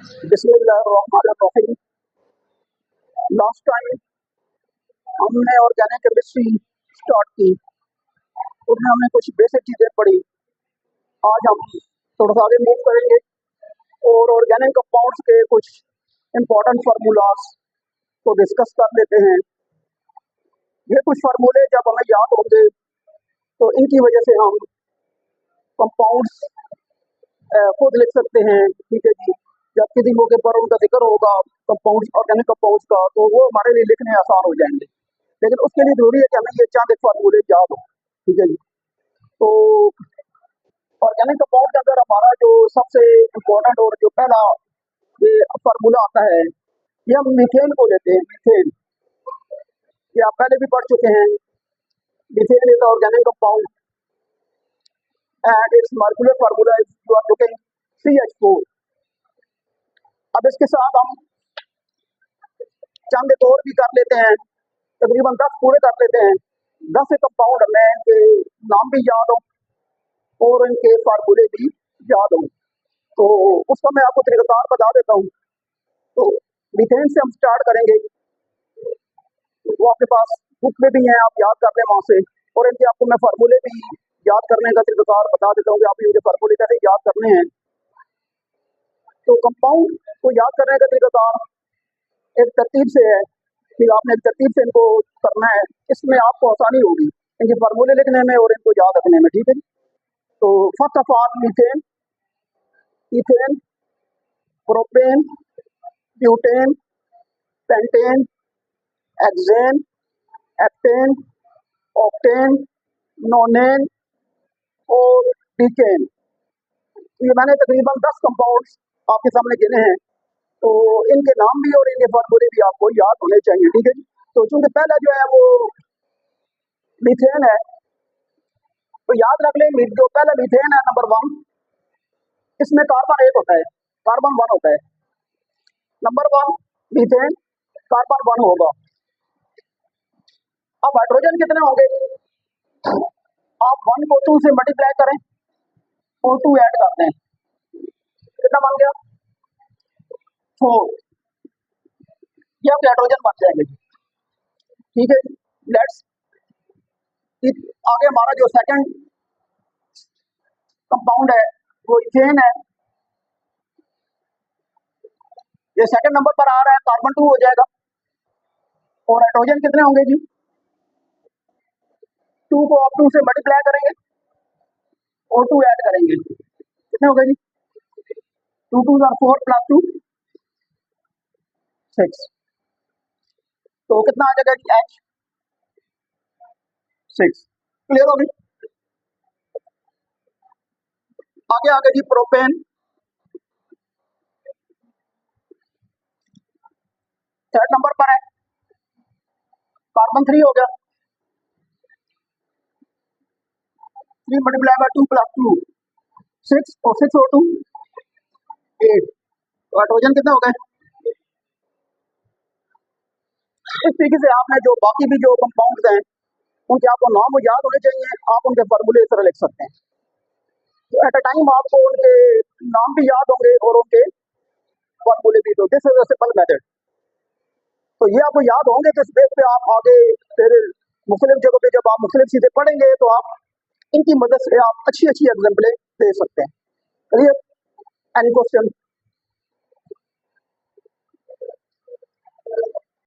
बिस्मिल्लाहिर्रहमानिर्रहीम। Last time हमने organic chemistry start की, उसमें हमने कुछ बेसिक चीज़ें पढ़ी। आज हम थोड़ा सा आगे मूव करेंगे और ऑर्गेनिक कंपाउंड्स के कुछ इम्पोर्टेंट फार्मूलाज को डिस्कस कर लेते हैं। ये कुछ फार्मूले जब हमें याद होंगे तो इनकी वजह से हम कंपाउंड्स खुद लिख सकते हैं। ठीक है जी, जब किसी मौके पर उनका जिक्र होगा कंपाउंड्स, ऑर्गेनिक कंपाउंड्स का, तो वो हमारे लिए लिखने आसान हो जाएंगे। लेकिन उसके लिए जरूरी है कि हमें ये चंद फार्मूले याद हो। ठीक है जी, तो ऑर्गेनिक कंपाउंड के अंदर हमारा जो सबसे इम्पोर्टेंट और जो पहला ये फार्मूला आता है, ये हम मीथेन को लेते हैं। मीथेन ये आप पहले भी पढ़ चुके हैं। Methane is organic compound and its molecular formula is you are looking CH4। अब इसके साथ हम चंद एक और भी कर लेते हैं, तकरीबन 10 पूरे कर लेते हैं। 10 कंपाउंड हमें इनके नाम भी याद हो और इनके फार्मूले भी याद हो, तो उसका मैं आपको तरीक़ाकार बता देता हूँ। तो मीथेन से हम स्टार्ट करेंगे, वो आपके पास बुक में भी हैं, आप याद कर लें वहाँ से। और इनके आपको मैं फार्मूले भी याद करने का तरीक़ाकार बता देता हूँ कि आप इनके फार्मूले कैसे याद करने हैं। तो कंपाउंड को याद करने का तरीक़ाकार एक तरतीब से है कि आपने एक तरतीब से इनको करना है, इसमें आपको आसानी होगी इनके फार्मूले लिखने में और इनको याद रखने में। ठीक है, तो first of all methane, ethane, propane, butane, pentane, hexane, heptane, octane, नोनेन और डीकेन। ये मैंने तकरीबन 10 कंपाउंड्स आपके सामने गिने हैं, तो इनके नाम भी और इनके फार्मूले भी आपको याद होने चाहिए। ठीक है, तो चूंकि पहला जो है वो मीथेन है, तो याद रख लें जो पहला मीथेन है नंबर 1, इसमें कार्बन 1 होता है, कार्बन 1 होता है। नंबर 1 मीथेन, कार्बन 1 होगा। अब हाइड्रोजन कितने होंगे? आप 1 को 2 से मल्टीप्लाई करें और 2 ऐड कर दें, कितना बन गया? 4। ये आपके हाइड्रोजन बन जाएंगे। ठीक है, लेट्स आगे हमारा जो सेकंड कंपाउंड है वो इथेन है। ये सेकंड नंबर पर आ रहा है, कार्बन 2 हो जाएगा। और हाइड्रोजन कितने होंगे जी? 2 को आप 2 से मल्टीप्लाई करेंगे और 2 ऐड करेंगे, कितने हो गए जी? 2 2 आर 4 प्लस 2 6। तो कितना आ जाएगा जी? H6। क्लियर होगी? आगे आगे जी प्रोपेन, थर्ड नंबर पर है, कार्बन 3 हो गया। 3 मल्टीप्लाई बाय 2 प्लस 2 6 और 6 और 2 8। तो हाइड्रोजन कितने हो गए? इस तरीके से आपने जो बाकी भी जो कंपाउंड्स हैं उनके आपको नाम याद होने चाहिए, आप उनके फार्मूले इस तरह लिख सकते हैं। तो एट अ टाइम आपको उनके नाम भी याद होंगे और उनके फार्मूले भी। तो this is a simple method. तो ये आपको याद होंगे तो इस बेस पे आप आगे फिर मुख्तलिफ जगह पे जब आप मुख्तलिफ चीजें पढ़ेंगे तो आप इनकी मदद से आप अच्छी अच्छी एग्जाम्पलें दे सकते हैं। क्लियर? Any question?